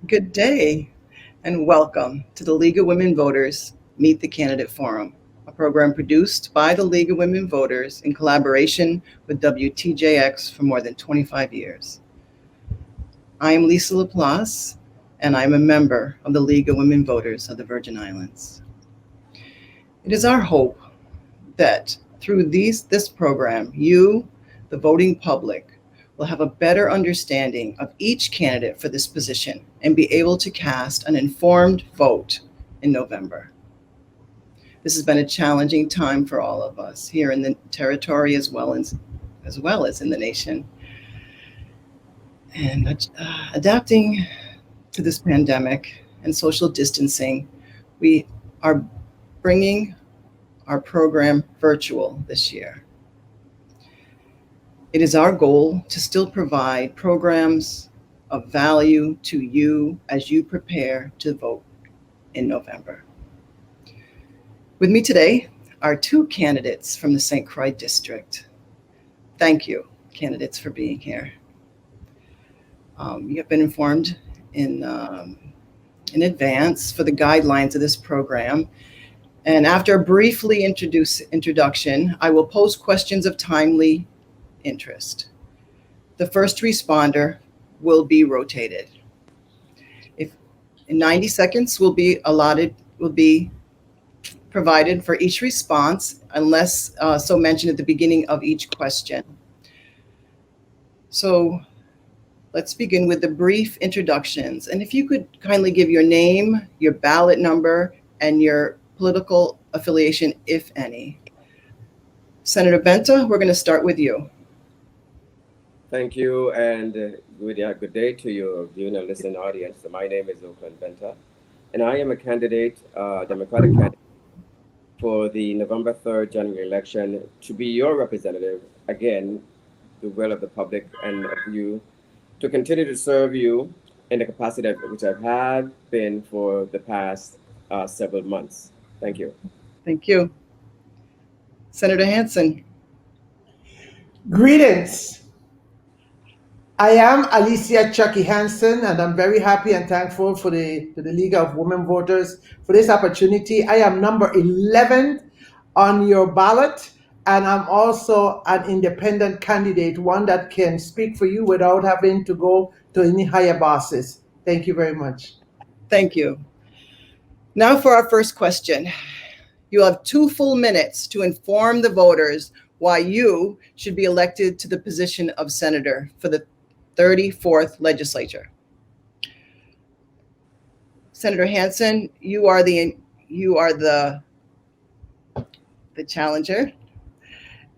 Good day and welcome to the League of Women Voters Meet the Candidate Forum, a program produced by the League of Women Voters in collaboration with WTJX for more than 25 years. I am Lisa LaPlace, and I'm a member of the League of Women Voters of the Virgin Islands. It is our hope that through this program, you, the voting public, will have a better understanding of each candidate for this position and be able to cast an informed vote in November. This has been a challenging time for all of us here in the territory as well as in the nation. And adapting to this pandemic and social distancing, we are bringing our program virtual this year. It is our goal to still provide programs of value to you as you prepare to vote in November. With me today are two candidates from the St. Croix district. Thank you, candidates, for being here. You have been informed in advance for the guidelines of this program. And after a briefly introduction, I will pose questions of timely interest. The first responder will be rotated. If 90 seconds will be provided for each response, unless so mentioned at the beginning of each question. So let's begin with the brief introductions. And if you could kindly give your name, your ballot number, and your political affiliation, if any. Senator Benta, we're going to start with you. Thank you, and good day to your viewing and listening audience. So my name is Oakland Benta, and I am a candidate, Democratic candidate, for the November 3rd general election to be your representative, again, the will of the public and of you, to continue to serve you in the capacity which I've had been for the past several months. Thank you. Thank you. Senator Hansen. Greetings. I am Alicia Chucky Hansen, and I'm very happy and thankful to the League of Women Voters for this opportunity. I am number 11 on your ballot, and I'm also an independent candidate, one that can speak for you without having to go to any higher bosses. Thank you very much. Thank you. Now for our first question. You have 2 full minutes to inform the voters why you should be elected to the position of senator for the 34th Legislature. Senator Hansen, you are the challenger.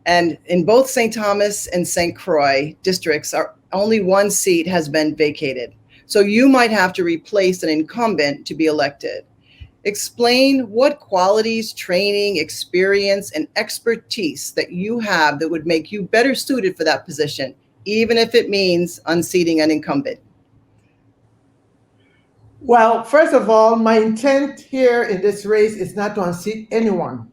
And in both St. Thomas and St. Croix districts, only one seat has been vacated. So you might have to replace an incumbent to be elected. Explain what qualities, training, experience, and expertise that you have that would make you better suited for that position, even if it means unseating an incumbent. Well, first of all, my intent here in this race is not to unseat anyone.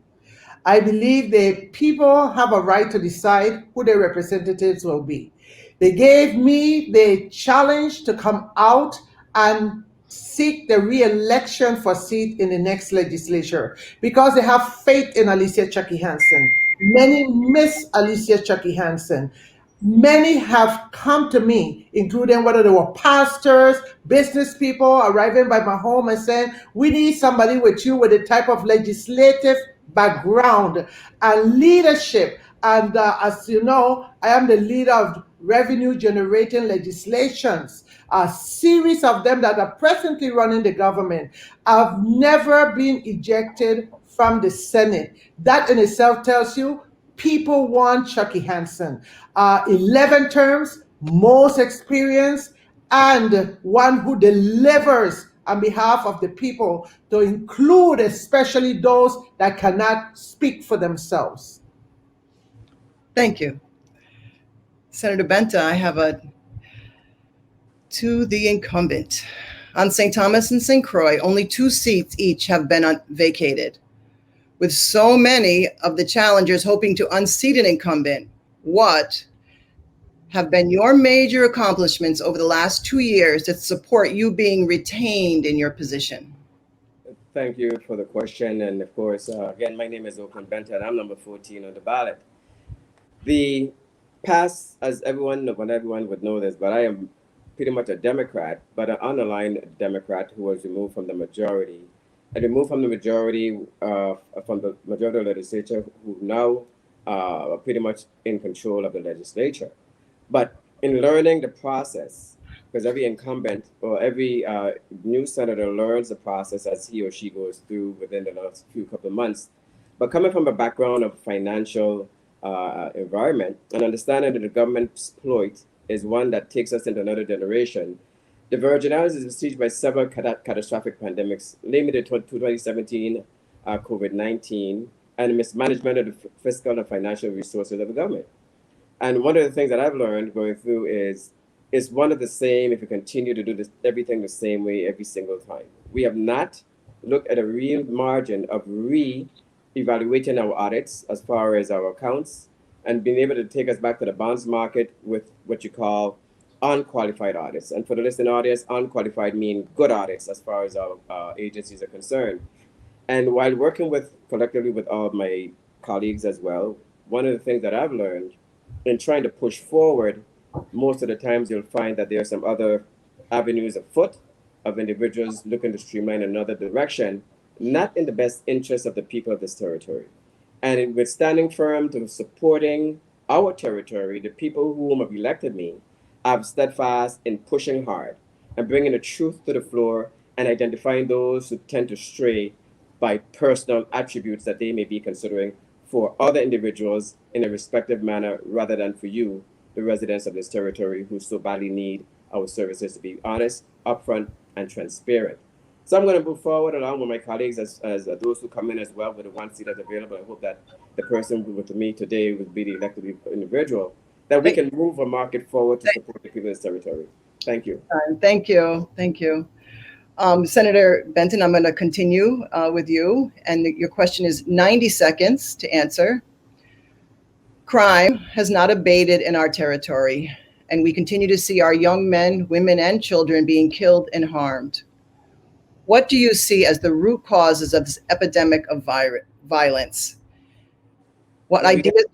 I believe the people have a right to decide who their representatives will be. They gave me the challenge to come out and seek the re-election for seat in the next legislature because they have faith in Alicia Chucky Hansen. Many miss Alicia Chucky Hansen. Many have come to me, including whether they were pastors, business people arriving by my home and saying, we need somebody with you with a type of legislative background and leadership. And as you know, I am the leader of revenue generating legislations, a series of them that are presently running the government. I've never been ejected from the Senate. That in itself tells you people want Chucky Hansen. 11 terms, most experience, and one who delivers on behalf of the people, to include especially those that cannot speak for themselves. Thank you. Senator Benta, I have to the incumbent. On St. Thomas and St. Croix, only 2 seats each have been vacated. With so many of the challengers hoping to unseat an incumbent, what have been your major accomplishments over the last 2 years that support you being retained in your position? Thank you for the question. And of course, again, my name is Oakland Benta, and I'm number 14 on the ballot. The past, as everyone would know this, but I am pretty much a Democrat, but an underlined Democrat who was removed from the majority. And removed from the majority, from the majority of the legislature, who now are pretty much in control of the legislature. But in learning the process, because every incumbent or every new senator learns the process as he or she goes through within the last couple of months. But coming from a background of financial environment and understanding that the government's exploit is one that takes us into another generation, the Virgin Islands is besieged by several catastrophic pandemics, namely the 2017 COVID-19 and mismanagement of the fiscal and financial resources of the government. And one of the things that I've learned going through is it's one of the same if you continue to do this, everything the same way every single time. We have not looked at a real margin of re-evaluating our audits as far as our accounts and being able to take us back to the bonds market with what you call unqualified audits. And for the listening audience, unqualified mean good audits as far as our agencies are concerned. And while working collectively with all of my colleagues as well, one of the things that I've learned in trying to push forward, most of the times you'll find that there are some other avenues afoot of individuals looking to streamline another direction, not in the best interest of the people of this territory. And with standing firm to supporting our territory, the people whom have elected me, I'm steadfast in pushing hard and bringing the truth to the floor and identifying those who tend to stray by personal attributes that they may be considering for other individuals in a respective manner rather than for you, the residents of this territory who so badly need our services to be honest, upfront, and transparent. So I'm going to move forward along with my colleagues as those who come in as well with the one seat that's available. I hope that the person with me today would be the elected individual, that we can move a market forward to support the people of this territory. Thank you. Thank you. Thank you. Senator Benton, I'm going to continue with you. And your question is 90 seconds to answer. Crime has not abated in our territory, and we continue to see our young men, women, and children being killed and harmed. What do you see as the root causes of this epidemic of violence? What ideas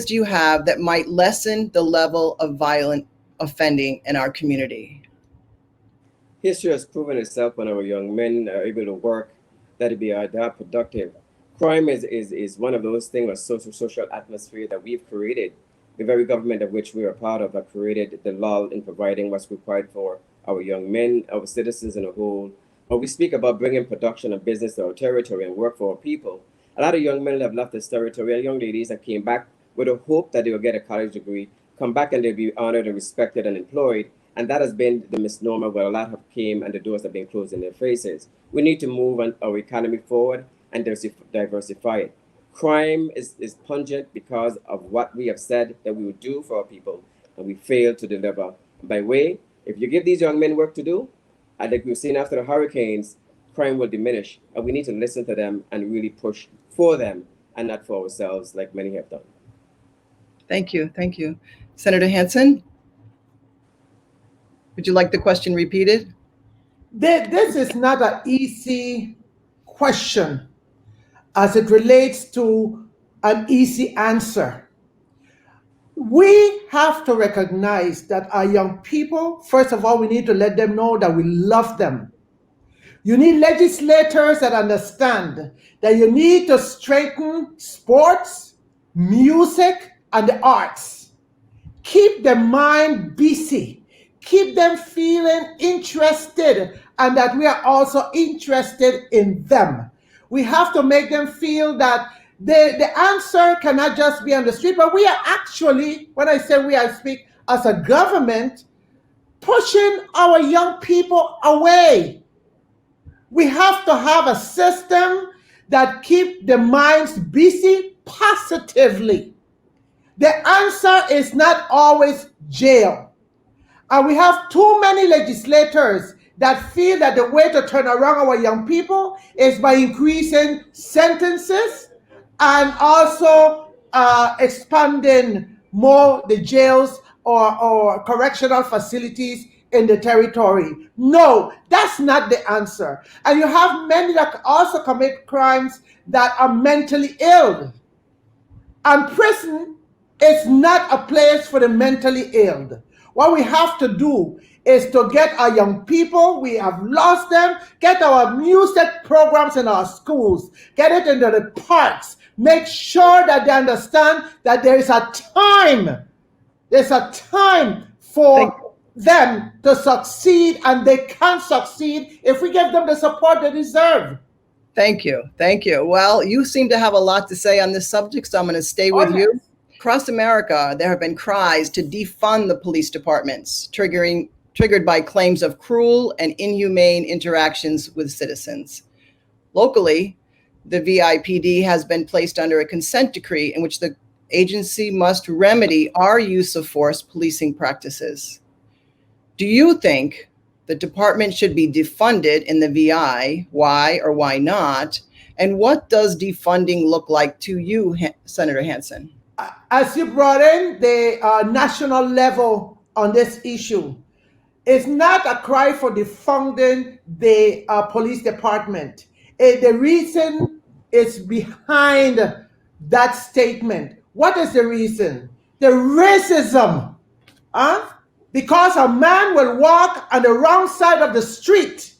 do you have that might lessen the level of violent offending in our community? History has proven itself when our young men are able to work, that it be that productive. Crime is one of those things, a social atmosphere that we've created. The very government of which we are part of have created the law in providing what's required for our young men, our citizens in a whole. When we speak about bringing production and business to our territory and work for our people, a lot of young men have left this territory, and young ladies that came back with a hope that they will get a college degree, come back and they'll be honored and respected and employed. And that has been the misnomer where a lot have came and the doors have been closed in their faces. We need to move our economy forward and diversify it. Crime is pungent because of what we have said that we would do for our people, and we failed to deliver. By way, if you give these young men work to do, and like we've seen after the hurricanes, crime will diminish, and we need to listen to them and really push for them and not for ourselves like many have done. Thank you. Thank you. Senator Hansen, would you like the question repeated? This is not an easy question as it relates to an easy answer. We have to recognize that our young people, first of all, we need to let them know that we love them. You need legislators that understand that you need to strengthen sports, music, and the arts. Keep the mind busy. Keep them feeling interested, and that we are also interested in them. We have to make them feel that the answer cannot just be on the street, but we are actually, when I say we, I speak as a government, pushing our young people away. We have to have a system that keeps the minds busy positively. The answer is not always jail. And we have too many legislators that feel that the way to turn around our young people is by increasing sentences and also expanding more the jails or correctional facilities in the territory. No, that's not the answer. And you have many that also commit crimes that are mentally ill. And prison is not a place for the mentally ill. What we have to do is to get our young people, we have lost them, get our music programs in our schools, get it into the parks, make sure that they understand that there's a time for them to succeed, and they can succeed if we give them the support they deserve. Thank you. Thank you. Well, you seem to have a lot to say on this subject, so I'm going to stay with you. Across America, there have been cries to defund the police departments, triggered by claims of cruel and inhumane interactions with citizens. Locally, the VIPD has been placed under a consent decree in which the agency must remedy our use of force policing practices. Do you think the department should be defunded in the VI? Why or why not? And what does defunding look like to you, Senator Hansen? As you brought in the national level on this issue, it's not a cry for defunding the police department. The reason is behind that statement. What is the reason? The racism. Because a man will walk on the wrong side of the street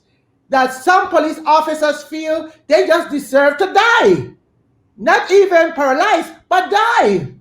that some police officers feel they just deserve to die. Not even paralyzed, but die.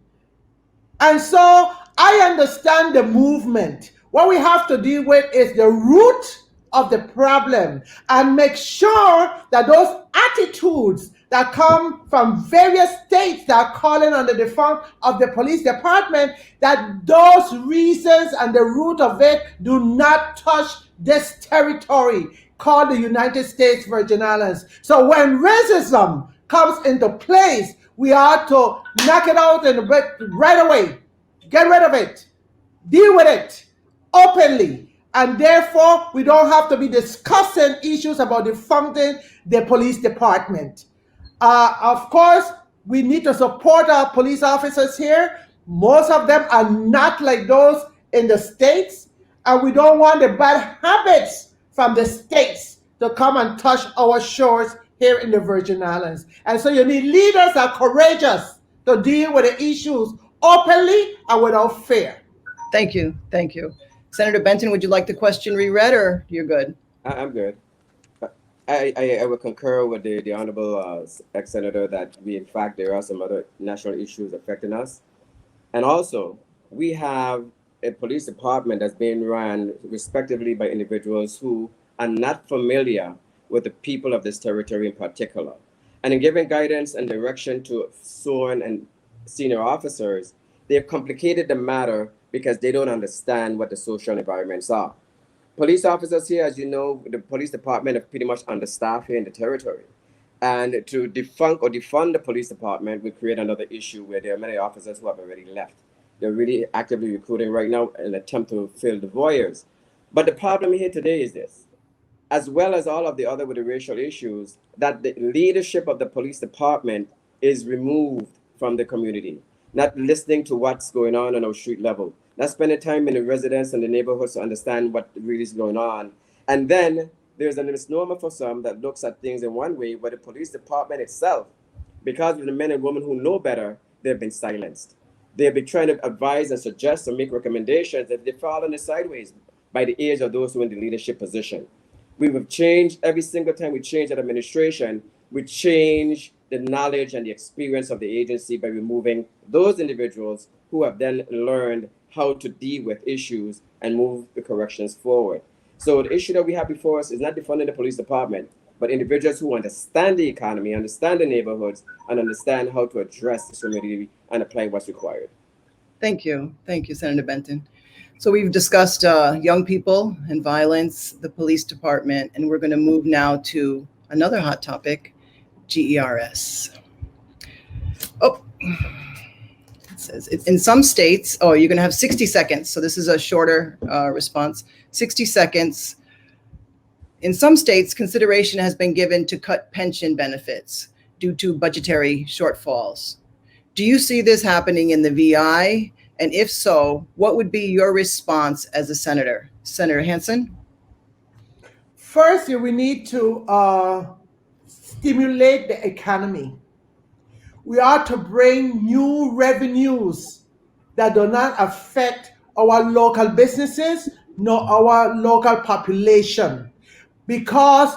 And so I understand the movement. What we have to deal with is the root of the problem and make sure that those attitudes that come from various states that are calling on the defund of the police department, that those reasons and the root of it do not touch this territory called the United States Virgin Islands. So when racism comes into place, we are to knock it out right away. Get rid of it. Deal with it openly. And therefore, we don't have to be discussing issues about defunding the police department. Of course, we need to support our police officers here. Most of them are not like those in the states, and we don't want the bad habits from the states to come and touch our shores here in the Virgin Islands. And so you need leaders that are courageous to deal with the issues openly and without fear. Thank you. Thank you. Senator Benton, would you like the question reread, or you're good? I'm good. I would concur with the Honorable ex-Senator that in fact, there are some other national issues affecting us. And also, we have a police department that's being run respectively by individuals who are not familiar with the people of this territory in particular. And in giving guidance and direction to sworn and senior officers, they've complicated the matter because they don't understand what the social environments are. Police officers here, as you know, the police department are pretty much understaffed here in the territory. And to defund the police department would create another issue where there are many officers who have already left. They're really actively recruiting right now in an attempt to fill the voids. But the problem here today is this, as well as all of the other with the racial issues, that the leadership of the police department is removed from the community, not listening to what's going on our street level, not spending time in the residents and the neighborhoods to understand what really is going on. And then there's a misnomer for some that looks at things in one way, but the police department itself, because of the men and women who know better, they've been silenced. They've been trying to advise and suggest and make recommendations that they fall on the sideways by the ears of those who are in the leadership position. We have changed every single time we change that administration, we change the knowledge and the experience of the agency by removing those individuals who have then learned how to deal with issues and move the corrections forward. So the issue that we have before us is not defunding the police department, but individuals who understand the economy, understand the neighborhoods, and understand how to address the community and apply what's required. Thank you. Thank you, Senator Benton. So we've discussed young people and violence, the police department, and we're going to move now to another hot topic, GERS. Oh, it says in some states, you're going to have 60 seconds. So this is a shorter response, 60 seconds. In some states, consideration has been given to cut pension benefits due to budgetary shortfalls. Do you see this happening in the VI? And if so, what would be your response as a senator? Senator Hansen? First, we need to stimulate the economy. We are to bring new revenues that do not affect our local businesses nor our local population. Because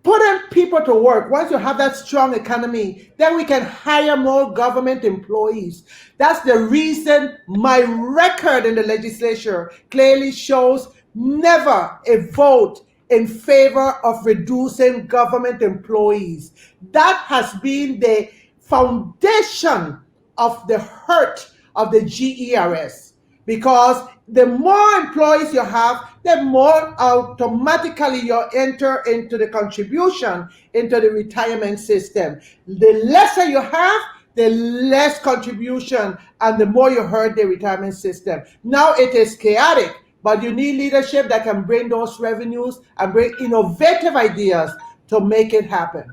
putting people to work, once you have that strong economy, then we can hire more government employees. That's the reason my record in the legislature clearly shows never a vote in favor of reducing government employees. That has been the foundation of the hurt of the GERS, because the more employees you have, the more automatically you enter into the contribution into the retirement system. The lesser you have, the less contribution and the more you hurt the retirement system. Now it is chaotic, but you need leadership that can bring those revenues and bring innovative ideas to make it happen.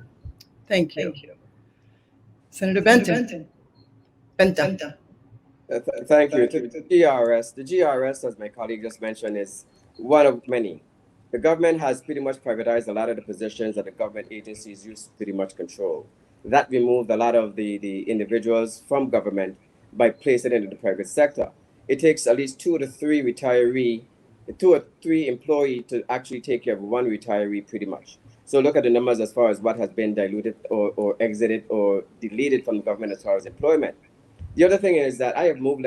Thank you. Senator Benta. Thank you. To the GRS. The GRS, as my colleague just mentioned, is one of many. The government has pretty much privatized a lot of the positions that the government agencies used to pretty much control. That removed a lot of the individuals from government by placing it into the private sector. It takes at least 2 to 3 employees to actually take care of one retiree pretty much. So look at the numbers as far as what has been diluted or exited or deleted from the government as far as employment. The other thing is that I have moved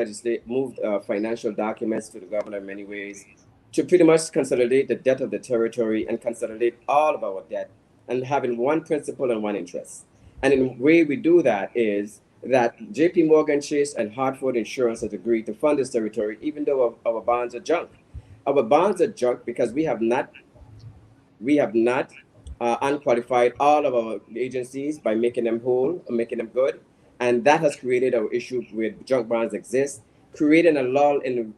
financial documents to the governor in many ways to pretty much consolidate the debt of the territory and consolidate all of our debt and having one principal and one interest. And in the way we do that is that JP Morgan Chase and Hartford Insurance has agreed to fund this territory, even though our bonds are junk. Our bonds are junk because we have not unqualified all of our agencies by making them whole or making them good. And that has created our issue with junk bonds exist, creating a lull in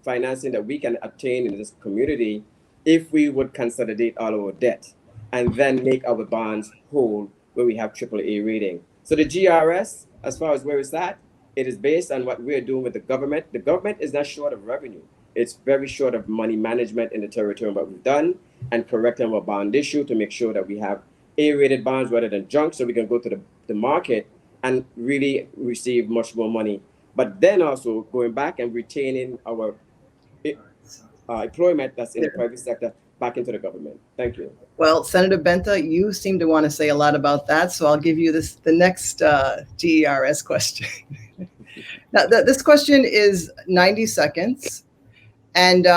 financing that we can obtain in this community if we would consolidate all our debt and then make our bonds whole where we have AAA rating. So the GRS, as far as where it's at, it is based on what we're doing with the government. The government is not short of revenue. It's very short of money management in the territory, what we've done, and correcting our bond issue to make sure that we have A-rated bonds rather than junk, so we can go to the market and really receive much more money. But then also going back and retaining our employment that's in the private sector back into the government. Thank you. Well, Senator Benta, you seem to want to say a lot about that, so I'll give you the next GERS question. Now, this question is 90 seconds. And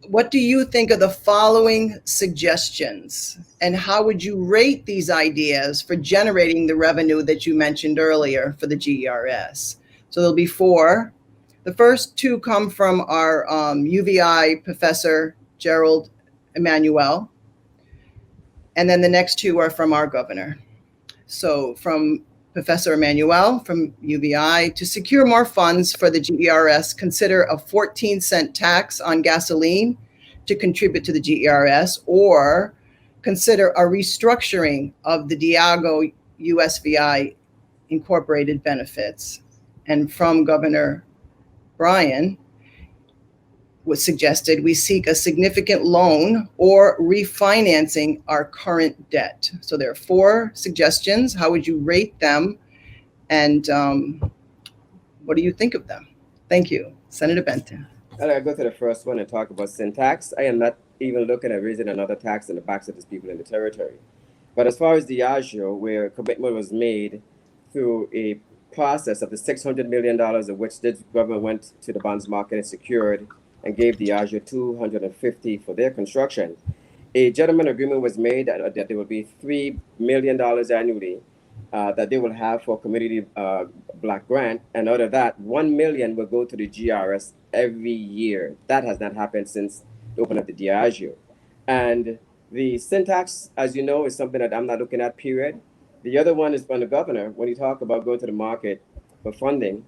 what do you think of the following suggestions? And how would you rate these ideas for generating the revenue that you mentioned earlier for the GERS? So there'll be 4. The first 2 come from our UVI professor, Gerald Emanuel. And then the next 2 are from our governor. So from Professor Emanuel from UVI, to secure more funds for the GERS, consider a 14-cent tax on gasoline to contribute to the GERS, or consider a restructuring of the Diago USVI incorporated benefits. And from Governor Bryan was suggested we seek a significant loan or refinancing our current debt. So there are 4 suggestions. How would you rate them? And what do you think of them? Thank you. Senator Benta. I'll go to the first one and talk about sin tax. I am not even looking at raising another tax in the backs of these people in the territory. But as far as Diageo, where a commitment was made through a process of the $600 million of which this government went to the bonds market and secured and gave Diageo $250 for their construction. A gentleman agreement was made that there will be $3 million annually that they will have for community black grant, and out of that, $1 million will go to the GRS every year. That has not happened since they opened up the Diageo. And the syntax, as you know, is something that I'm not looking at, period. The other one is from the governor, when you talk about going to the market for funding.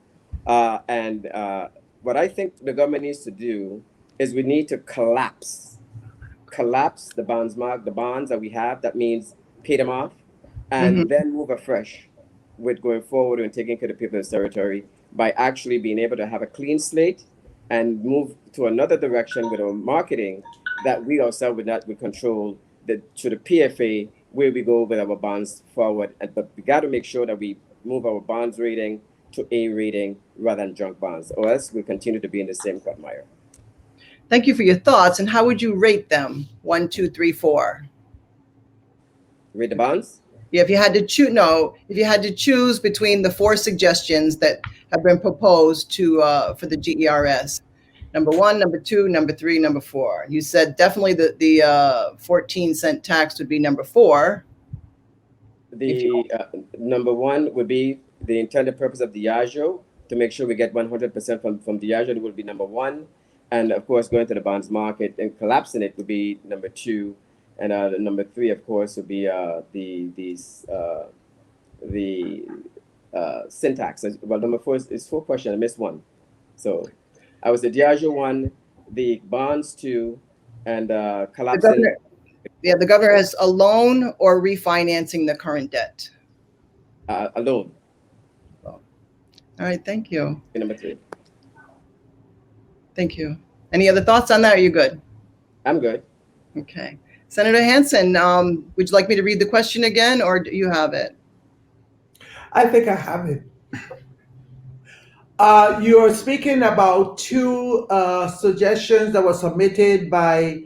What I think the government needs to do is we need to collapse the bonds that we have. That means pay them off and then move afresh with going forward and taking care of the people in this territory by actually being able to have a clean slate and move to another direction with our marketing that we ourselves would control to the PFA where we go with our bonds forward. But we got to make sure that we move our bonds rating to A rating rather than junk bonds, or else we continue to be in the same quagmire. Thank you for your thoughts. And how would you rate them? 1, 2, 3, 4. Rate the bonds? Yeah, if you had to choose between the 4 suggestions that have been proposed for the GERS, number 1, number 2, number 3, number 4. You said definitely the 14-cent tax would be number 4. The number 1 would be the intended purpose of Diageo, to make sure we get 100% from Diageo. It would be number 1. And of course, going to the bonds market and collapsing it would be number 2. And number 3, of course, would be the syntax. Well, number 4 is 4 questions. I missed 1. So I was the Diageo 1, the bonds 2, and collapsing. The governor has a loan or refinancing the current debt. A loan. All right, thank you. Number 3. Thank you. Any other thoughts on that? Are you good? I'm good. Okay. Senator Hansen, would you like me to read the question again, or do you have it? I think I have it. You're speaking about 2 suggestions that were submitted by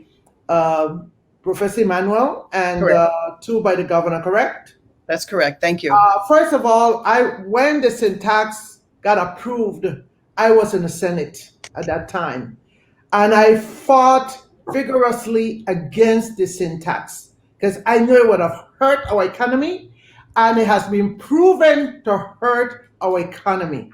Professor Emmanuel and 2 by the governor, correct? That's correct. Thank you. First of all, when the syntax got approved, I was in the Senate at that time, and I fought vigorously against the syntax because I knew it would have hurt our economy, and it has been proven to hurt our economy.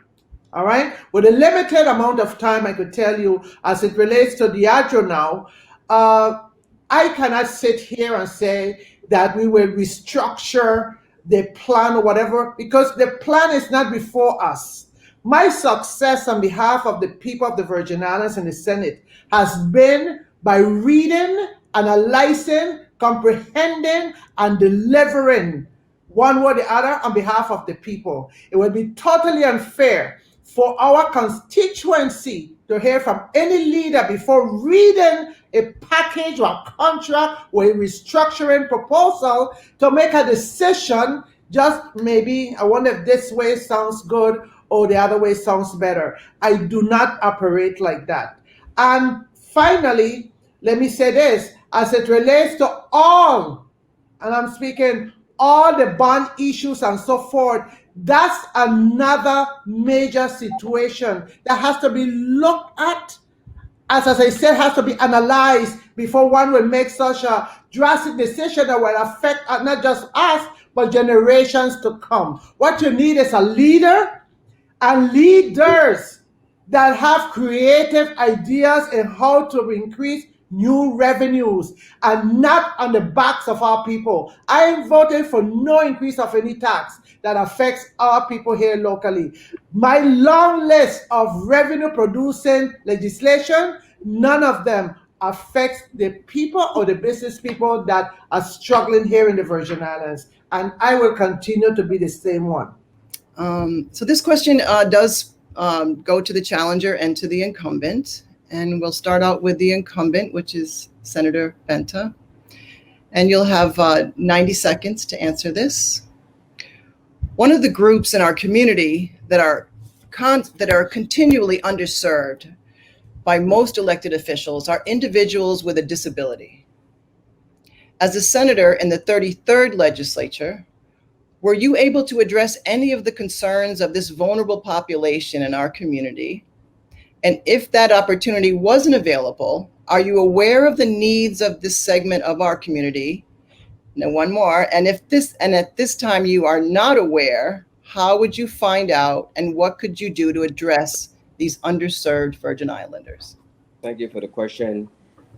All right? With a limited amount of time, I could tell you, as it relates to Diageo now, I cannot sit here and say that we will restructure the plan or whatever, because the plan is not before us. My success on behalf of the people of the Virgin Islands and the Senate has been by reading, analyzing, comprehending, and delivering one way or the other on behalf of the people. It would be totally unfair for our constituency to hear from any leader before reading a package or a contract or a restructuring proposal to make a decision. Just maybe, I wonder if this way sounds good or the other way sounds better. I do not operate like that. And finally, let me say this, as it relates to all, and I'm speaking all the bond issues and so forth, that's another major situation that has to be looked at. As I said, has to be analyzed before one will make such a drastic decision that will affect not just us, but generations to come. What you need is a leader and leaders that have creative ideas in how to increase new revenues and not on the backs of our people. I am voting for no increase of any tax that affects our people here locally. My long list of revenue producing legislation, none of them affects the people or the business people that are struggling here in the Virgin Islands. And I will continue to be the same one. So this question does go to the challenger and to the incumbent. And we'll start out with the incumbent, which is Senator Benta. And you'll have 90 seconds to answer this. One of the groups in our community that are continually underserved by most elected officials are individuals with a disability. As a senator in the 33rd Legislature, were you able to address any of the concerns of this vulnerable population in our community? And if that opportunity wasn't available, are you aware of the needs of this segment of our community? Now, one more. And at this time you are not aware, how would you find out, and what could you do to address these underserved Virgin Islanders? Thank you for the question.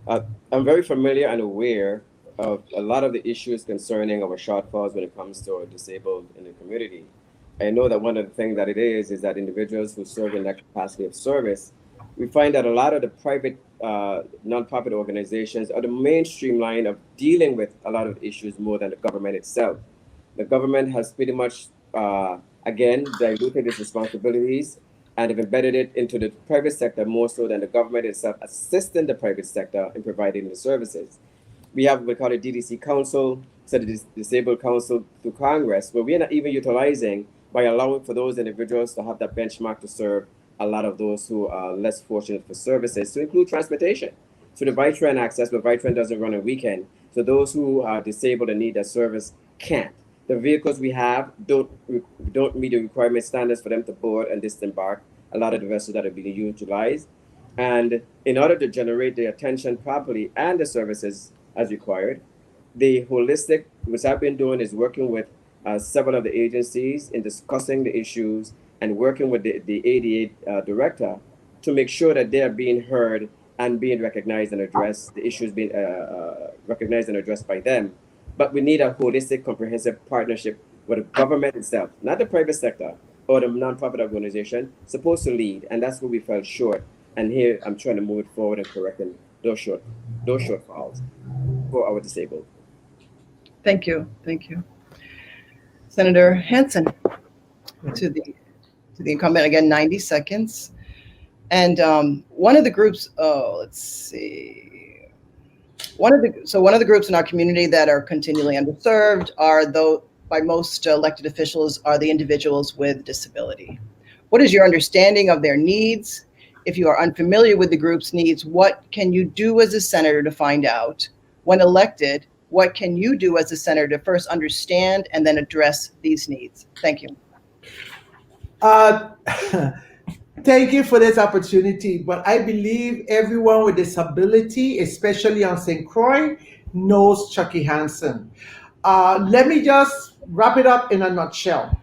I'm very familiar and aware of a lot of the issues concerning our shortfalls when it comes to our disabled in the community. I know that one of the things that it is that individuals who serve in that capacity of service, we find that a lot of the private nonprofit organizations are the mainstream line of dealing with a lot of issues more than the government itself. The government has pretty much, again, diluted its responsibilities and have embedded it into the private sector more so than the government itself assisting the private sector in providing the services. We have what we call a DDC Council, so the Disabled Council through Congress, where we are not even utilizing by allowing for those individuals to have that benchmark to serve a lot of those who are less fortunate for services, to include transportation. So the Vitran access, but Vitran doesn't run on weekend. So those who are disabled and need that service can't. The vehicles we have don't meet the requirement standards for them to board and disembark a lot of the vessels that are being utilized. And in order to generate the attention properly and the services as required, the holistic, which I've been doing, is working with several of the agencies in discussing the issues and working with the ADA director to make sure that they are being heard and being recognized and addressed, the issues being recognized and addressed by them. But we need a holistic, comprehensive partnership with the government itself, not the private sector or the nonprofit organization, supposed to lead. And that's where we fell short. And here I'm trying to move it forward and correcting those shortfalls for our disabled. Thank you. Thank you. Senator Hansen, to the incumbent again, 90 seconds. And one of the groups, let's see. One of the groups in our community that are continually underserved are, though by most elected officials, are the individuals with disability. What is your understanding of their needs? If you are unfamiliar with the group's needs, what can you do as a senator to find out? When elected, what can you do as a senator to first understand and then address these needs? Thank you. Thank you for this opportunity, but I believe everyone with disability, especially on St. Croix, knows Chucky Hansen. Let me just wrap it up in a nutshell,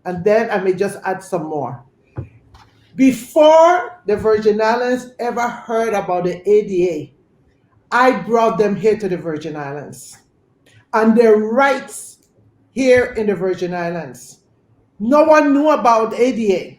and then I may just add some more. Before the Virgin Islands ever heard about the ADA, I brought them here to the Virgin Islands and their rights here in the Virgin Islands. No one knew about ADA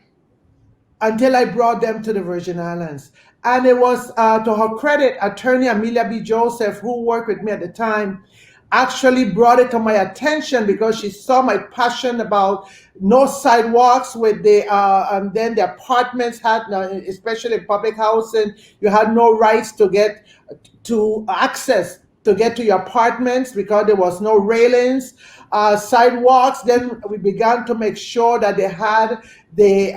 until I brought them to the Virgin Islands. And it was, to her credit, attorney Amelia B. Joseph, who worked with me at the time, actually brought it to my attention because she saw my passion about no sidewalks with and then the apartments had, especially public housing, you had no rights to get to access to get to your apartments because there was no railings, sidewalks. Then we began to make sure that they had the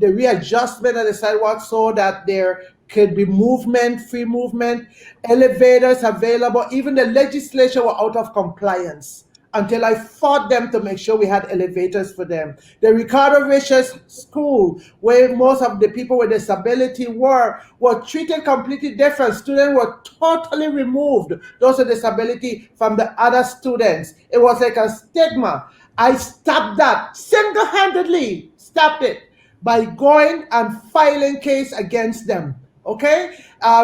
readjustment of the sidewalks so that there could be movement, free movement, elevators available. Even the legislature were out of compliance until I fought them to make sure we had elevators for them. The Ricardo Richards School, where most of the people with disability were treated completely different. Students were totally removed, those with disability, from the other students. It was like a stigma. I stopped that, single-handedly stopped it by going and filing case against them. Okay,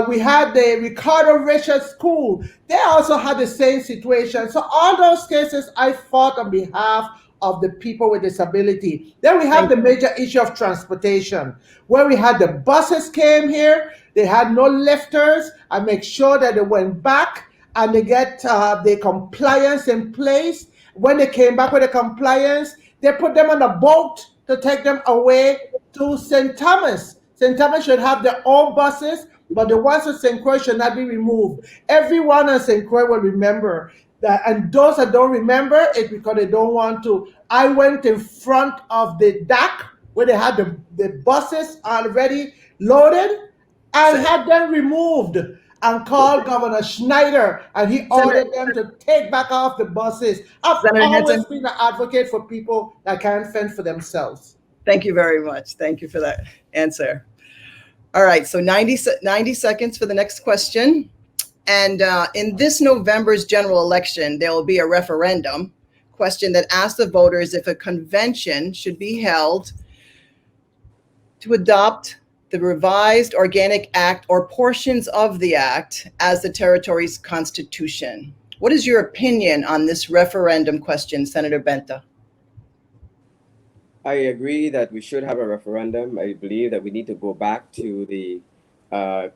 we had the Ricardo Richards School. They also had the same situation. So all those cases I fought on behalf of the people with disability. Then we have the major issue of transportation, where we had the buses came here. They had no lifters. I make sure that they went back and they get the compliance in place. When they came back with the compliance, they put them on a boat to take them away to St. Thomas. St. Thomas should have their own buses, but the ones at St. Croix should not be removed. Everyone at St. Croix will remember that, and those that don't remember it because they don't want to. I went in front of the dock where they had the buses already loaded and had them removed and called Governor Schneider, and he ordered them to take back off the buses. I've always been an advocate for people that can't fend for themselves. Thank you very much. Thank you for that answer. All right, so 90 seconds for the next question. And in this November's general election, there will be a referendum question that asks the voters if a convention should be held to adopt the revised Organic Act or portions of the act as the territory's constitution. What is your opinion on this referendum question, Senator Benta? I agree that we should have a referendum. I believe that we need to go back to the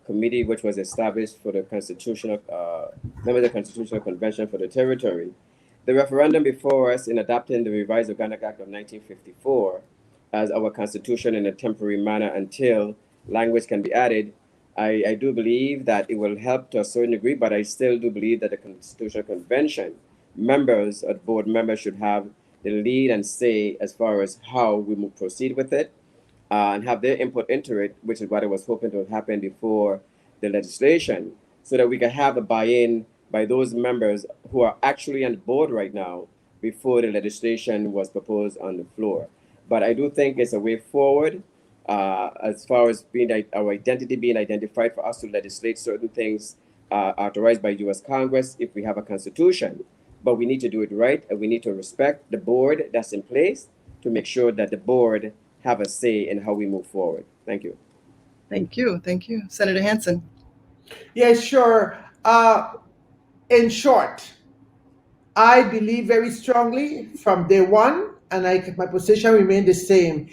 committee which was established for the constitutional, the Constitutional Convention for the territory. The referendum before us in adopting the revised Organic Act of 1954 as our constitution in a temporary manner until language can be added. I do believe that it will help to a certain degree, but I still do believe that the Constitutional Convention members, board members, should have the lead and say as far as how we will proceed with it, and have their input into it, which is what I was hoping to happen before the legislation, so that we can have a buy-in by those members who are actually on the board right now before the legislation was proposed on the floor. But I do think it's a way forward, as far as being our identity being identified for us to legislate certain things authorized by U.S. Congress if we have a constitution. But we need to do it right, and we need to respect the board that's in place to make sure that the board have a say in how we move forward. Thank you. Thank you. Thank you. Senator Hansen. Yeah, sure. In short, I believe very strongly from day one, and my position remained the same.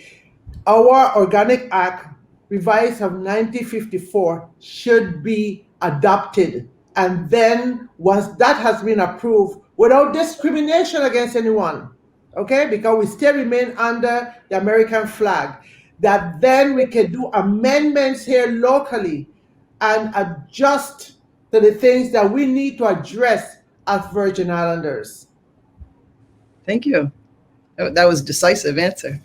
Our Organic Act, revised of 1954, should be adopted. And then once that has been approved, without discrimination against anyone, okay, because we still remain under the American flag, that then we can do amendments here locally and adjust to the things that we need to address as Virgin Islanders. Thank you. That was a decisive answer.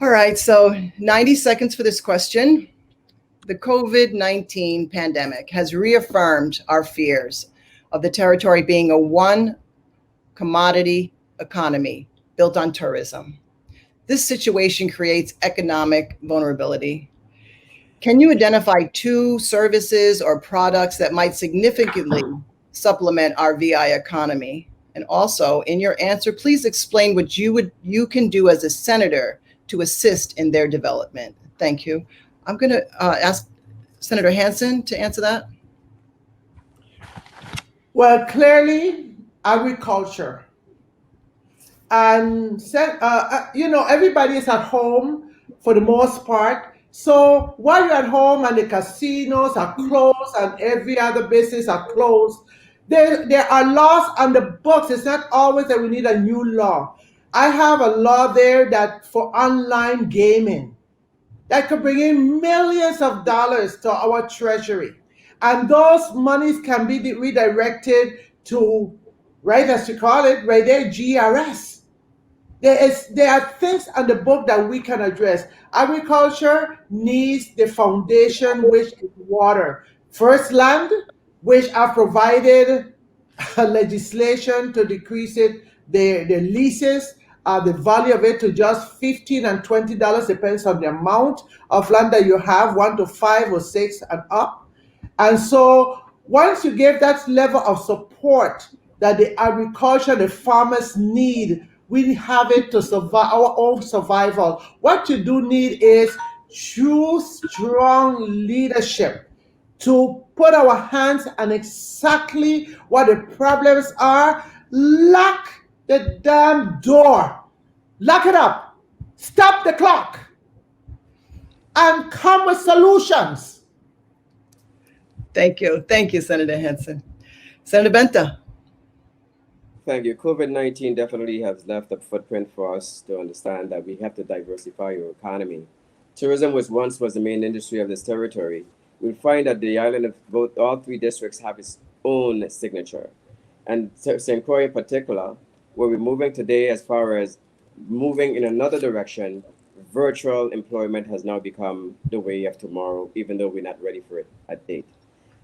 All right, so 90 seconds for this question. The COVID-19 pandemic has reaffirmed our fears of the territory being a one commodity economy built on tourism. This situation creates economic vulnerability. Can you identify 2 services or products that might significantly supplement our VI economy? And also, in your answer, please explain what you can do as a senator to assist in their development. Thank you. I'm going to ask Senator Hansen to answer that. Well, clearly, agriculture. And, everybody is at home for the most part. So while you're at home and the casinos are closed and every other business are closed, there are laws on the books. It's not always that we need a new law. I have a law there that for online gaming that could bring in millions of dollars to our treasury. And those monies can be redirected to, right, as you call it, right there, GRS. There are things on the book that we can address. Agriculture needs the foundation, which is water. First, land, which have provided legislation to decrease it, the leases, the value of it to just $15 and $20, depends on the amount of land that you have, 1 to 5 or 6 and up. And so once you give that level of support that the agriculture, the farmers need, we have it to survive our own survival. What you do need is true, strong leadership to put our hands on exactly what the problems are. Lock the damn door. Lock it up. Stop the clock. And come with solutions. Thank you. Thank you, Senator Hansen. Senator Benta. Thank you. COVID-19 definitely has left a footprint for us to understand that we have to diversify our economy. Tourism was the main industry of this territory. We'll find that the island of all 3 districts have its own signature. And St. Croix in particular, where we're moving today as far as moving in another direction, virtual employment has now become the way of tomorrow, even though we're not ready for it at date.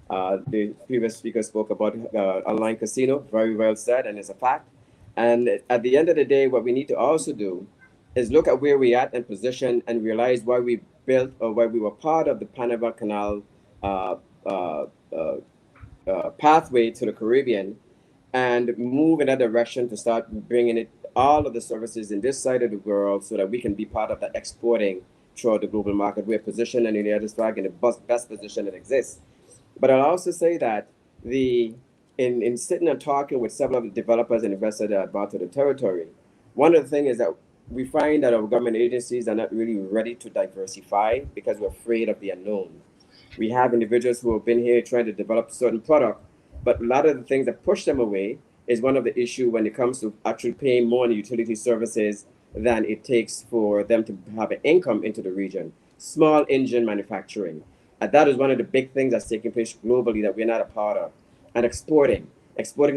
The previous speaker spoke about online casino, very well said, and it's a fact. And at the end of the day, what we need to also do is look at where we're at and position and realize why we built or why we were part of the Panama Canal pathway to the Caribbean, and move in that direction to start bringing it all of the services in this side of the world so that we can be part of that exporting throughout the global market. We're positioned in the other flag in the best position that exists. But I'll also say that in sitting and talking with several of the developers and investors that are brought to the territory, one of the things is that we find that our government agencies are not really ready to diversify because we're afraid of the unknown. We have individuals who have been here trying to develop certain product, but a lot of the things that push them away is one of the issues when it comes to actually paying more on the utility services than it takes for them to have an income into the region. Small engine manufacturing. And that is one of the big things that's taking place globally that we're not a part of. And exporting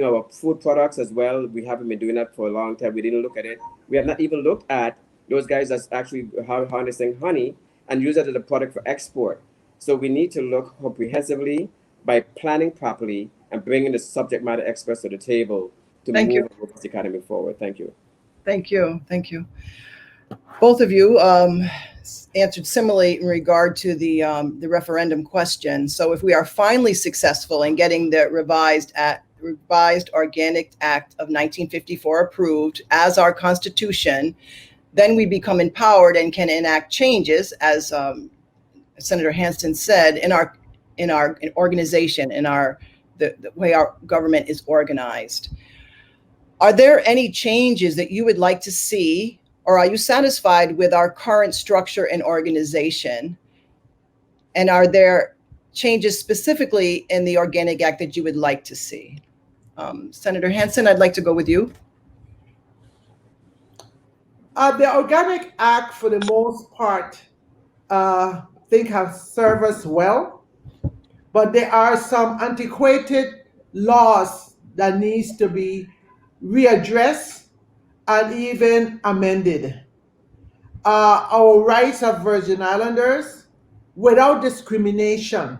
our food products as well. We haven't been doing that for a long time. We didn't look at it. We have not even looked at those guys that's actually harnessing honey and use it as a product for export. So we need to look comprehensively by planning properly and bringing the subject matter experts to the table to Thank you. move a robust economy forward. Thank you. Thank you. Thank you. Both of you answered similarly in regard to the referendum question. So if we are finally successful in getting the revised Organic Act of 1954 approved as our Constitution, then we become empowered and can enact changes, as Senator Hansen said, in our organization, in the way our government is organized. Are there any changes that you would like to see, or are you satisfied with our current structure and organization? And are there changes specifically in the Organic Act that you would like to see? Senator Hansen, I'd like to go with you. The Organic Act, for the most part, I think has served us well, but there are some antiquated laws that needs to be readdressed and even amended. Our rights of Virgin Islanders without discrimination.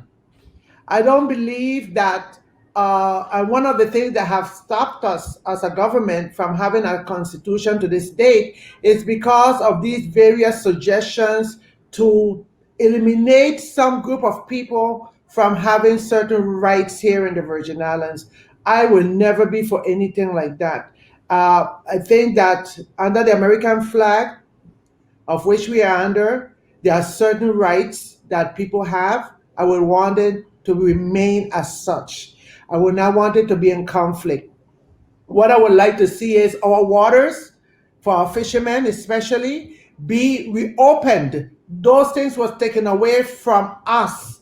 I don't believe that, and one of the things that have stopped us as a government from having a constitution to this date is because of these various suggestions to eliminate some group of people from having certain rights here in the Virgin Islands. I will never be for anything like that. I think that under the American flag, of which we are under, there are certain rights that people have. I would want it to remain as such. I would not want it to be in conflict. What I would like to see is our waters, for our fishermen especially, be reopened. Those things was taken away from us,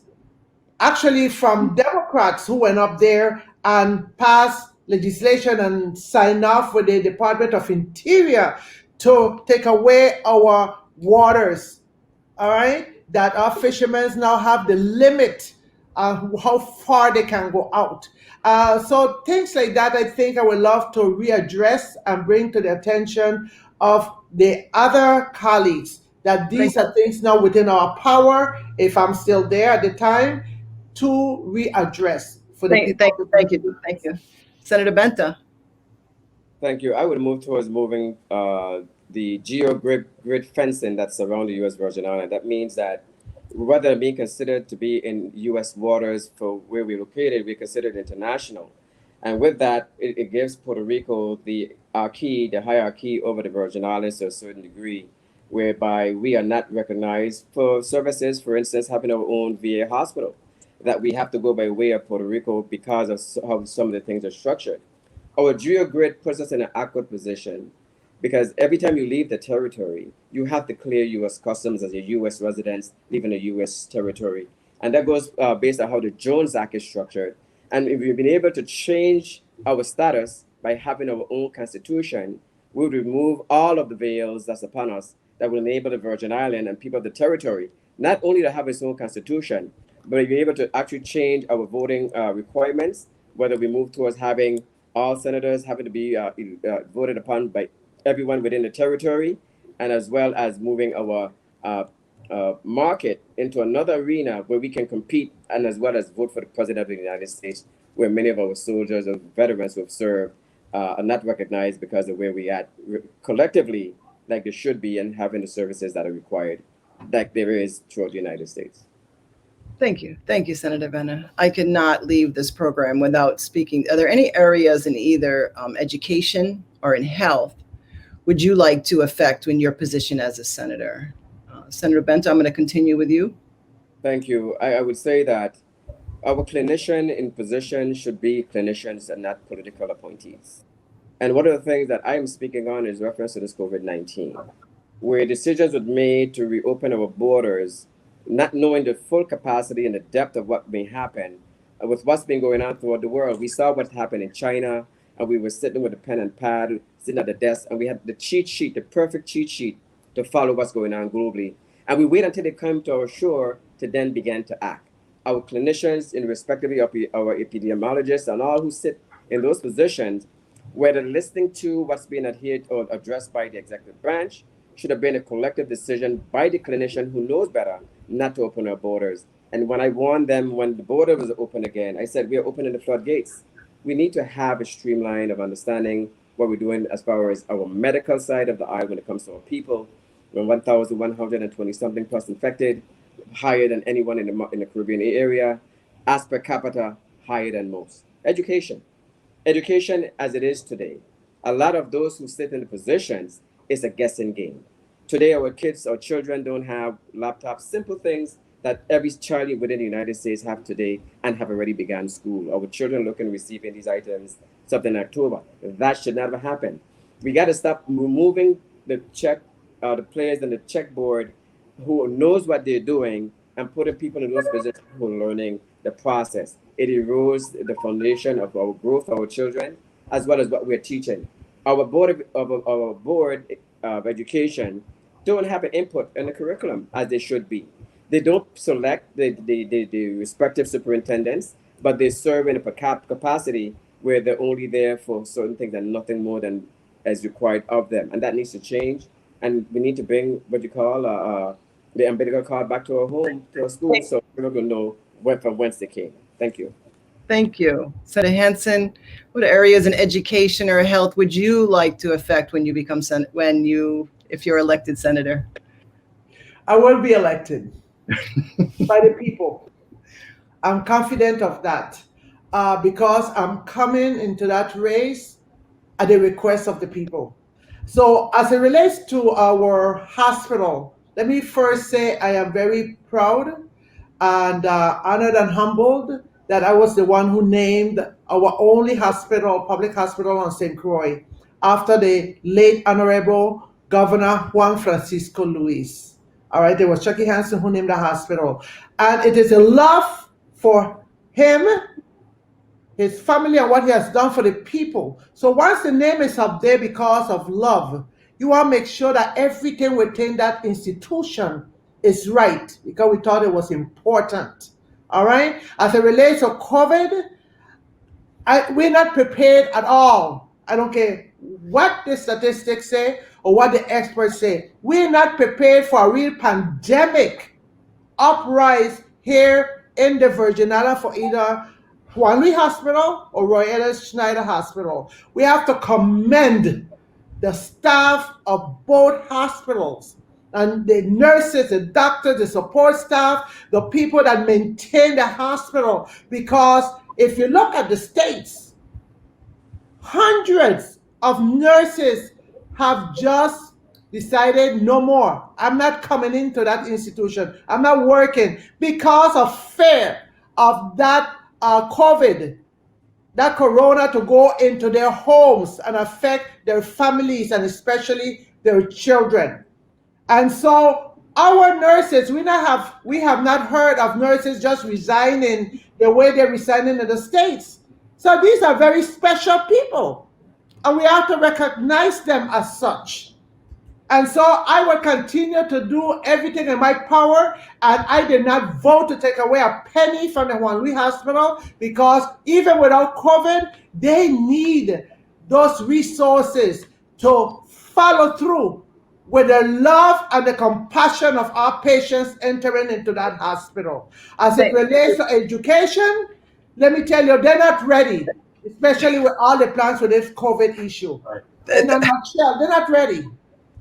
actually from Democrats who went up there and passed legislation and signed off with the Department of Interior to take away our waters, all right? That our fishermen now have the limit of how far they can go out. So things like that, I think I would love to readdress and bring to the attention of the other colleagues that these are things now within our power, if I'm still there at the time, to readdress for the people. Thank you. Senator Benta. Thank you. I would move towards moving the grid fencing that surrounds the U.S. Virgin Islands. That means that rather than being considered to be in U.S. waters for where we're located, we're considered international. And with that, it gives Puerto Rico the hierarchy over the Virgin Islands to a certain degree, whereby we are not recognized for services, for instance, having our own VA hospital, that we have to go by way of Puerto Rico because of how some of the things are structured. Our GeoGrid puts us in an awkward position because every time you leave the territory, you have to clear U.S. customs as a U.S. resident leaving a U.S. territory. And that goes based on how the Jones Act is structured. And if we've been able to change our status by having our own constitution, we would remove all of the veils that's upon us that will enable the Virgin Island and people of the territory not only to have its own constitution, but be able to actually change our voting requirements, whether we move towards having all senators having to be voted upon by everyone within the territory, and as well as moving our market into another arena where we can compete and as well as vote for the President of the United States, where many of our soldiers or veterans who have served are not recognized because of where we at collectively, like they should be, and having the services that are required, like there is throughout the United States. Thank you, Senator Benta. I could not leave this program without speaking. Are there any areas in either education or in health would you like to affect in your position as a senator? Senator Benta, I'm going to continue with you. Thank you. I would say that our clinician in position should be clinicians and not political appointees. And one of the things that I am speaking on is reference to this COVID-19, where decisions were made to reopen our borders, not knowing the full capacity and the depth of what may happen with what's been going on throughout the world. We saw what happened in China, and we were sitting with a pen and pad, sitting at the desk, and we had the cheat sheet, the perfect cheat sheet to follow what's going on globally. And we wait until they come to our shore to then begin to act. Our clinicians, in respectively of our epidemiologists and all who sit in those positions, whether listening to what's being adhered or addressed by the executive branch, should have been a collective decision by the clinician who knows better not to open our borders. And when I warned them when the border was open again, I said, we are opening the floodgates. We need to have a streamline of understanding what we're doing as far as our medical side of the aisle when it comes to our people. We're 1,120 something plus infected, higher than anyone in the Caribbean area. As per capita, higher than most. Education as it is today, a lot of those who sit in the positions is a guessing game. Today, our kids, our children don't have laptops, simple things that every child within the United States have today and have already begun school. Our children looking and receiving these items something in October. That should never happen. We got to stop removing the players on the checkboard who knows what they're doing and putting people in those positions who are learning the process. It erodes the foundation of our growth, our children, as well as what we're teaching. Our board of education don't have an input in the curriculum as they should be. They don't select the respective superintendents, but they serve in a capacity where they're only there for certain things and nothing more than as required of them. And that needs to change. And we need to bring what you call the umbilical cord back to our home, to our school, so we're going to know from whence they came. Thank you. Thank you. Senator Hansen, what areas in education or health would you like to affect when you become if you're elected senator? I will be elected by the people. I'm confident of that because I'm coming into that race at the request of the people. So as it relates to our hospital, let me first say I am very proud and honored and humbled that I was the one who named our only hospital, public hospital on St. Croix, after the late Honorable Governor Juan Francisco Luis. All right, there was Chucky Hansen who named the hospital. And it is a love for him, his family, and what he has done for the people. So once the name is up there because of love, you want to make sure that everything within that institution is right because we thought it was important. All right? As it relates to COVID, we're not prepared at all. I don't care what the statistics say or what the experts say. We're not prepared for a real pandemic uprise here in the Virgin Islands for either Juan Lee Hospital or Roy Ellis Schneider Hospital. We have to commend the staff of both hospitals and the nurses, the doctors, the support staff, the people that maintain the hospital. Because if you look at the states, hundreds of nurses have just decided no more. I'm not coming into that institution. I'm not working because of fear of that COVID, that corona to go into their homes and affect their families and especially their children. And so our nurses, we have not heard of nurses just resigning the way they're resigning in the States. So these are very special people, and we have to recognize them as such. And so I will continue to do everything in my power, and I did not vote to take away a penny from the Juan Lee Hospital because even without COVID, they need those resources to follow through with the love and the compassion of our patients entering into that hospital. As it relates to education, let me tell you, they're not ready, especially with all the plans with this COVID issue. In a nutshell, they're not ready.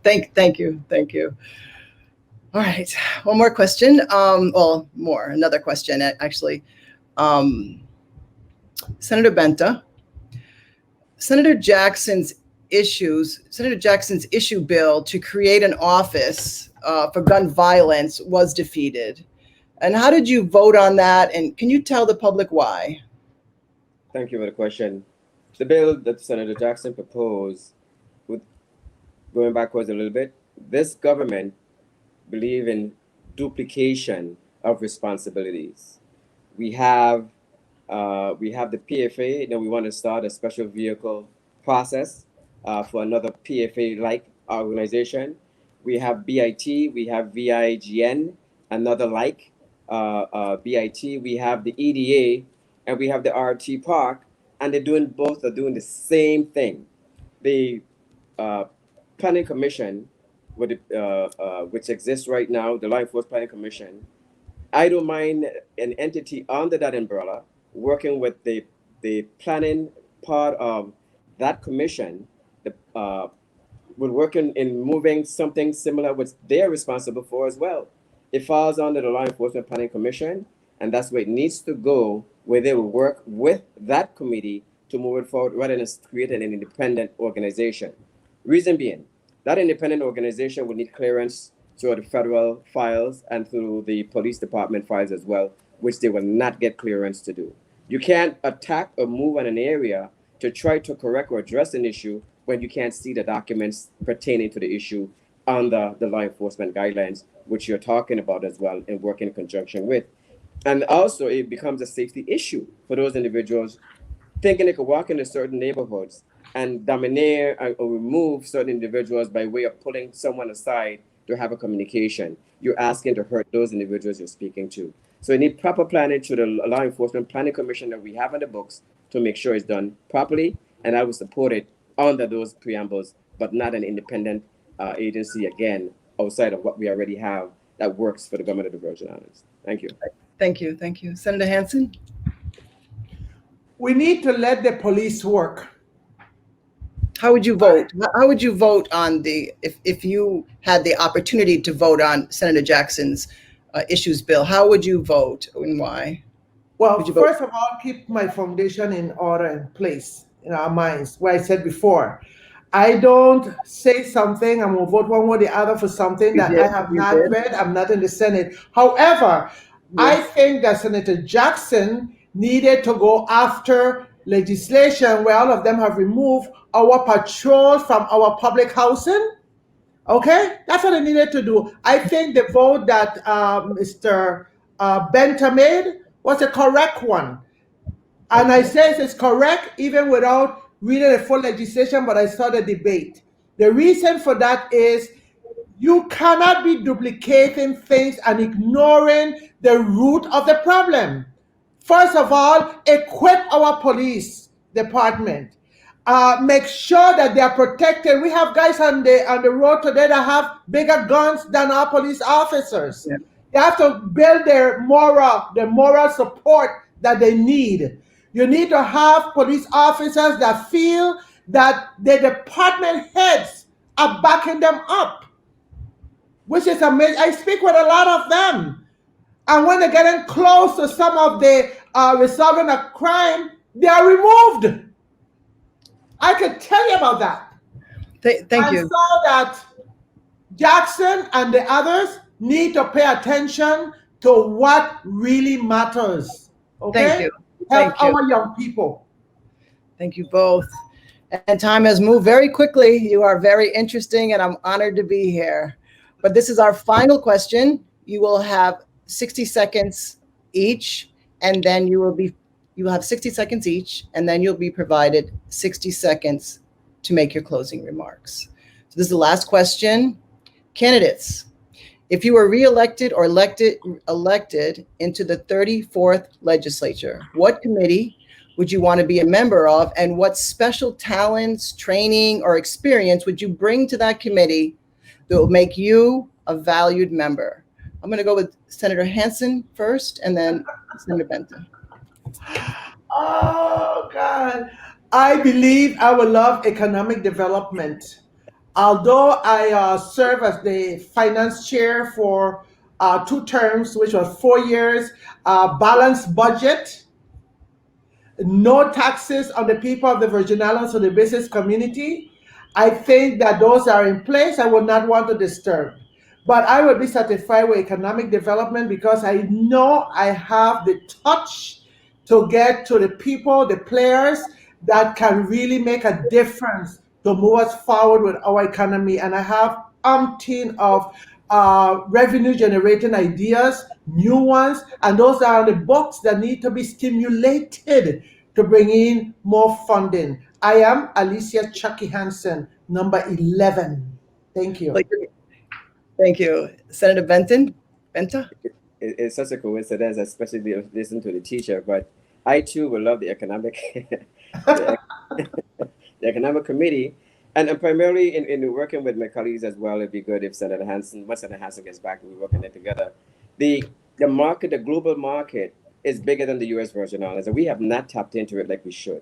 Thank you. All right, one more question. Another question actually. Senator Benta, Senator Jackson's issue bill to create an office for gun violence was defeated. And how did you vote on that? And can you tell the public why? Thank you for the question. The bill that Senator Jackson proposed, going backwards a little bit, this government believes in duplication of responsibilities. We have We have the PFA. Now we want to start a special vehicle process for another PFA-like organization. We have BIT. We have VIGN, another like BIT. We have the EDA, and we have the RT Park, and both are doing the same thing. The Planning Commission, which exists right now, the Law Enforcement Planning Commission, I don't mind an entity under that umbrella working with the planning part of that commission. We're working in moving something similar, which they're responsible for as well. It falls under the Law Enforcement Planning Commission, and that's where it needs to go, where they will work with that committee to move it forward rather than creating an independent organization. Reason being, that independent organization will need clearance through the federal files and through the police department files as well, which they will not get clearance to do. You can't attack or move on an area to try to correct or address an issue when you can't see the documents pertaining to the issue under the law enforcement guidelines, which you're talking about as well and work in conjunction with. And also it becomes a safety issue for those individuals thinking they could walk into certain neighborhoods and domineer or remove certain individuals by way of pulling someone aside to have a communication. You're asking to hurt those individuals you're speaking to. So you need proper planning to the Law Enforcement Planning Commission that we have in the books to make sure it's done properly. And I will support it under those preambles, but not an independent agency, again, outside of what we already have that works for the government of the Virgin Islands. Thank you. Thank you. Thank you. Senator Hansen? We need to let the police work. How would you vote? How would you vote on if you had the opportunity to vote on Senator Jackson's issues bill? How would you vote and why? Well, first of all, keep my foundation in order and place in our minds. Where I said before, I don't say something, I'm going to vote one way or the other for something that I have not read. I'm not in the Senate. However, I think that Senator Jackson needed to go after legislation where all of them have removed our patrol from our public housing. Okay, that's what they needed to do. I think the vote that Mr. Benta made was a correct one. And I say it's correct even without reading the full legislation, but I saw the debate. The reason for that is you cannot be duplicating things and ignoring the root of the problem. First of all, equip our police department. Make sure that they are protected. We have guys on the road today that have bigger guns than our police officers. Yeah. They have to build the moral support that they need. You need to have police officers that feel that the department heads are backing them up, which is amazing. I speak with a lot of them. And when they're getting close to some of the resolving a crime, they are removed. I could tell you about that. Thank you. So that Jackson and the others need to pay attention to what really matters. Okay? Thank you. Help our young people. Thank you both. And time has moved very quickly. You are very interesting, and I'm honored to be here. But this is our final question. You will have 60 seconds each, and then you will have 60 seconds each, and then you'll be provided 60 seconds to make your closing remarks. So this is the last question. Candidates, if you were reelected or elected into the 34th legislature, what committee would you want to be a member of, and what special talents, training, or experience would you bring to that committee that will make you a valued member? I'm going to go with Senator Hansen first, and then Senator Benta. Oh, God. I believe I would love economic development. Although I serve as the finance chair for 2 terms, which was 4 years, balanced budget, no taxes on the people of the Virgin Islands or the business community, I think that those are in place. I would not want to disturb. But I would be satisfied with economic development because I know I have the touch to get to the people, the players that can really make a difference to move us forward with our economy. And I have umpteen of revenue generating ideas, new ones, and those are the books that need to be stimulated to bring in more funding. I am Alicia Chucky Hansen, number 11. Thank you. Thank you. Senator Benta? It's such a coincidence, especially listen to the teacher, but I too will love the economic the, the economic committee. And primarily in working with my colleagues as well, it'd be good if Senator Hansen, once Senator Hansen gets back, we're working it together. The market, the global market is bigger than the US Virgin Islands, and we have not tapped into it like we should.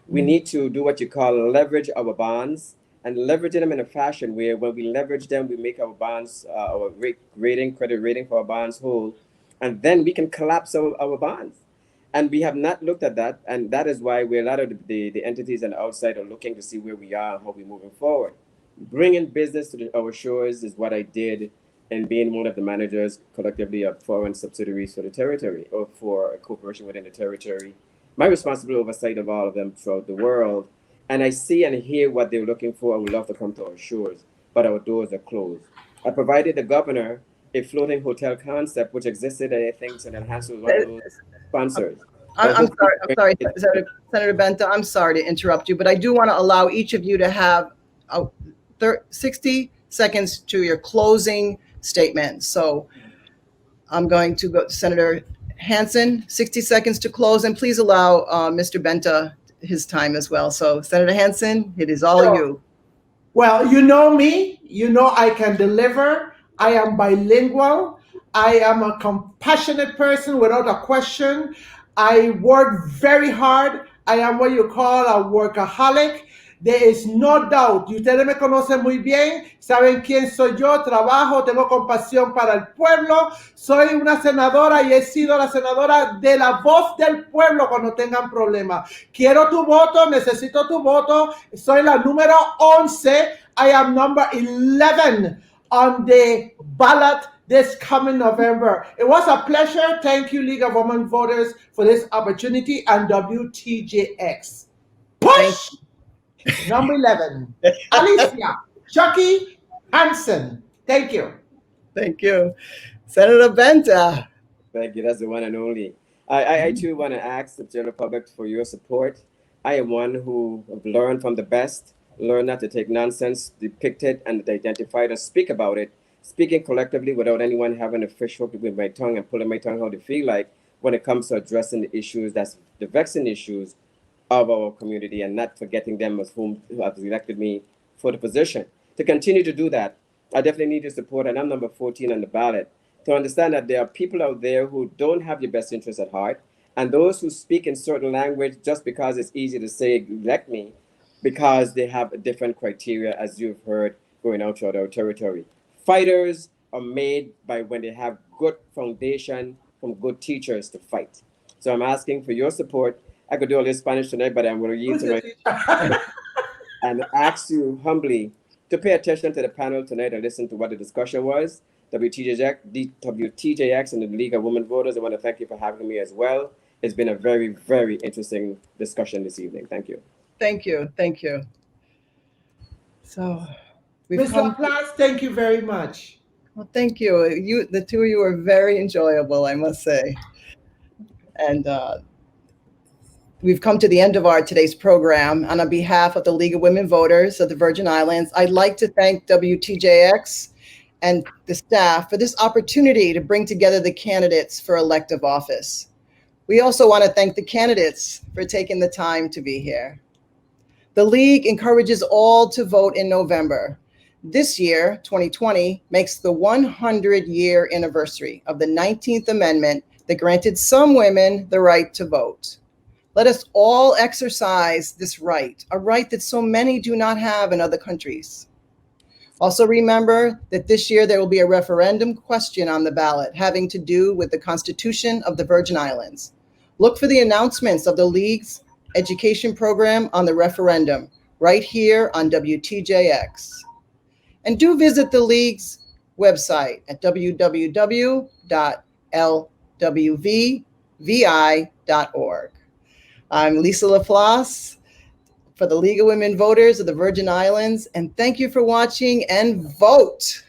We need to do what you call leverage our bonds and leveraging them in a fashion where when we leverage them, we make our bonds, our credit rating for our bonds whole, and then we can collapse our bonds. And we have not looked at that, and that is why a lot of the entities on the outside are looking to see where we are and how we're moving forward. Bringing business to our shores is what I did in being one of the managers collectively of foreign subsidiaries for the territory or for a corporation within the territory. My responsible oversight of all of them throughout the world. And I see and hear what they're looking for. I would love to come to our shores, but our doors are closed. I provided the governor a floating hotel concept, which existed, I think, Senator Hansen was one of those sponsors. I'm sorry, Senator Benta, I'm sorry to interrupt you, but I do want to allow each of you to have 60 seconds to your closing statement. So I'm going to go to Senator Hansen, 60 seconds to close, and please allow Mr. Benta his time as well. So Senator Hansen, it is all you. Well, you know me, you know I can deliver. I am bilingual. I am a compassionate person without a question. I work very hard. I am what you call a workaholic. There is no doubt. Y ustedes me conocen muy bien, saben quién soy yo, trabajo, tengo compasión para el pueblo. Soy una senadora y he sido la senadora de la voz del pueblo cuando tengan problemas. Quiero tu voto, necesito tu voto. Soy la número 11. I am number 11 on the ballot this coming November. It was a pleasure. Thank you, League of Women Voters, for this opportunity, and WTJX. Push! Number 11, Alicia, Chucky, Hansen. Thank you. Thank you. Senator Benta. Thank you. That's the one and only. I too want to ask the general public for your support. I am one who have learned from the best, learned not to take nonsense, depict it, and identify it and speak about it, speaking collectively without anyone having a fish hook with my tongue and pulling my tongue how they feel like when it comes to addressing the issues, that's the vexing issues of our community, and not forgetting them as whom have elected me for the position. To continue to do that, I definitely need your support, and I'm number 14 on the ballot, to understand that there are people out there who don't have your best interests at heart, and those who speak in certain language just because it's easy to say, elect me, because they have a different criteria, as you've heard, going out throughout our territory. Fighters are made by when they have good foundation from good teachers to fight. So I'm asking for your support. I could do all this Spanish tonight, but I'm going to yield to my and ask you humbly to pay attention to the panel tonight and listen to what the discussion was. WTJX and the League of Women Voters, I want to thank you for having me as well. It's been a very, very interesting discussion this evening. Thank you. Thank you. Thank you. So Ms. LaPlace, thank you very much. Well, thank you. You, the two of you are very enjoyable, I must say. And we've come to the end of our today's program. On behalf of the League of Women Voters of the Virgin Islands, I'd like to thank WTJX and the staff for this opportunity to bring together the candidates for elective office. We also want to thank the candidates for taking the time to be here. The League encourages all to vote in November. This year, 2020, makes the 100-year anniversary of the 19th Amendment that granted some women the right to vote. Let us all exercise this right, a right that so many do not have in other countries. Also remember that this year there will be a referendum question on the ballot having to do with the Constitution of the Virgin Islands. Look for the announcements of the League's education program on the referendum right here on WTJX. And do visit the League's website at www.lwvvi.org. I'm Lisa LaPlace for the League of Women Voters of the Virgin Islands, and thank you for watching and vote.